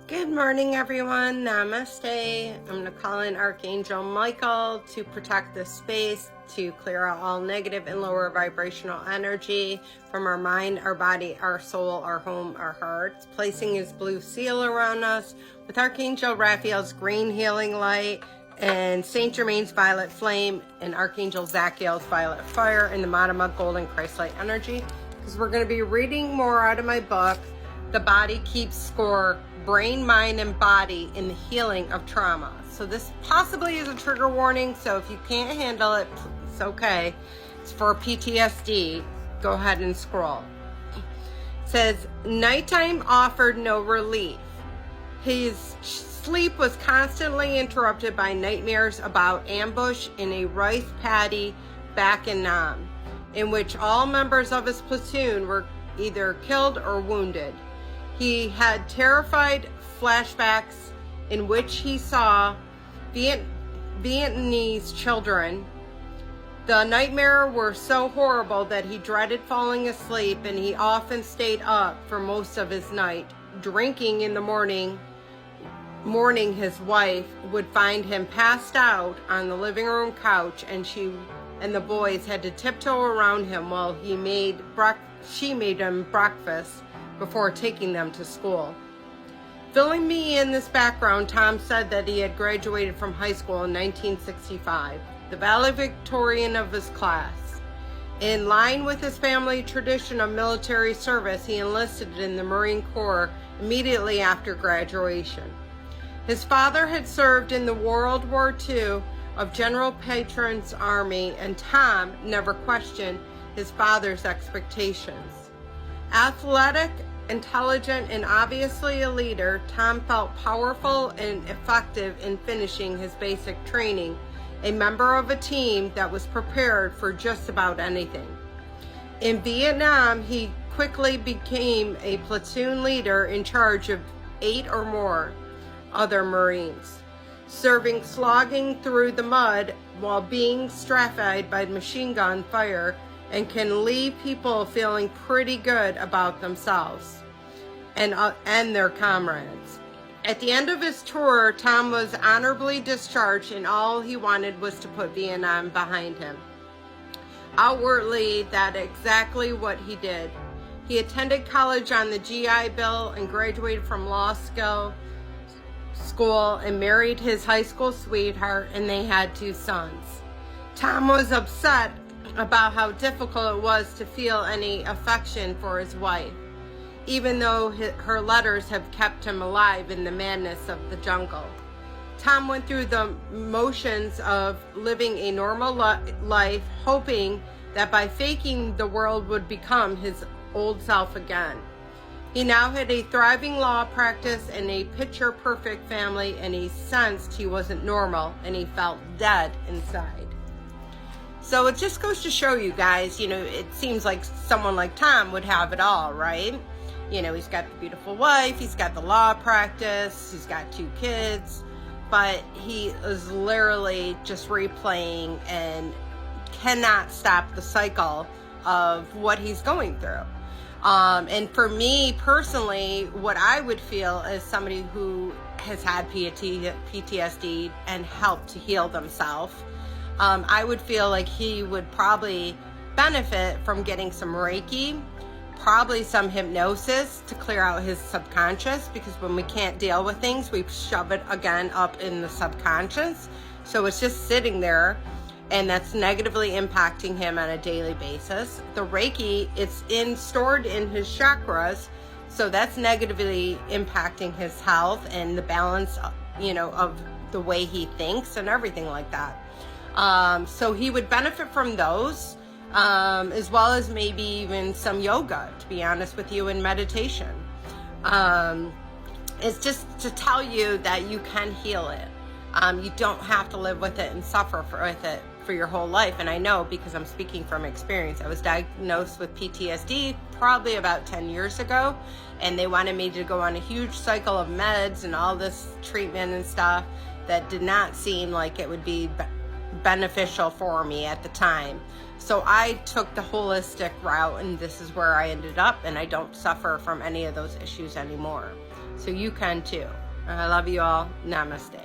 Good morning, everyone. Namaste. I'm going to call in Archangel Michael to protect this space, to clear out all negative and lower vibrational energy from our mind, our body, our soul, our home, our hearts, placing his blue seal around us with Archangel Raphael's green healing light and Saint Germain's violet flame and Archangel Zachiel's violet fire and the Madama golden Christ-light energy, because we're going to be reading more out of my book, The Body Keeps Score, Brain, Mind, and Body in the Healing of Trauma. So this possibly is a trigger warning, so if you can't handle it, it's okay. It's for PTSD. Go ahead and scroll. It says, nighttime offered no relief. His sleep was constantly interrupted by nightmares about ambush in a rice paddy back in Nam, in which all members of his platoon were either killed or wounded. He had terrified flashbacks in which he saw Vietnamese children. The nightmares were so horrible that he dreaded falling asleep, and he often stayed up for most of his night, drinking in the morning. His wife would find him passed out on the living room couch, and she and the boys had to tiptoe around him while she made him breakfast before taking them to school. Filling me in this background, Tom said that he had graduated from high school in 1965, the valedictorian of his class. In line with his family tradition of military service, he enlisted in the Marine Corps immediately after graduation. His father had served in the World War II of General Patton's army, and Tom never questioned his father's expectations. Athletic, intelligent, and obviously a leader, Tom felt powerful and effective in finishing his basic training, a member of a team that was prepared for just about anything. In Vietnam, he quickly became a platoon leader in charge of 8 or more other Marines, slogging through the mud while being strafed by machine gun fire, and can leave people feeling pretty good about themselves and their comrades. At the end of his tour, Tom was honorably discharged, and all he wanted was to put Vietnam behind him. Outwardly, that's exactly what he did. He attended college on the GI Bill and graduated from law school and married his high school sweetheart, and they had 2 sons. Tom was upset about how difficult it was to feel any affection for his wife, even though her letters have kept him alive in the madness of the jungle. Tom went through the motions of living a normal life, hoping that by faking, the world would become his old self again. He now had a thriving law practice and a picture-perfect family, and he sensed he wasn't normal, and he felt dead inside. So it just goes to show you guys, it seems like someone like Tom would have it all, right? He's got the beautiful wife, he's got the law practice, he's got 2 kids, but he is literally just replaying and cannot stop the cycle of what he's going through. And for me personally, what I would feel as somebody who has had PTSD and helped to heal themselves, I would feel like he would probably benefit from getting some Reiki, probably some hypnosis to clear out his subconscious, because when we can't deal with things, we shove it again up in the subconscious. So it's just sitting there, and that's negatively impacting him on a daily basis. The Reiki, it's stored in his chakras, so that's negatively impacting his health and the balance, of the way he thinks and everything like that. So he would benefit from those, as well as maybe even some yoga, to be honest with you, and meditation. It's just to tell you that you can heal it. You don't have to live with it and suffer with it for your whole life. And I know, because I'm speaking from experience. I was diagnosed with PTSD probably about 10 years ago, and they wanted me to go on a huge cycle of meds and all this treatment and stuff that did not seem like it would be beneficial for me at the time. So I took the holistic route, and this is where I ended up, and I don't suffer from any of those issues anymore. so you can too. I love you all. Namaste.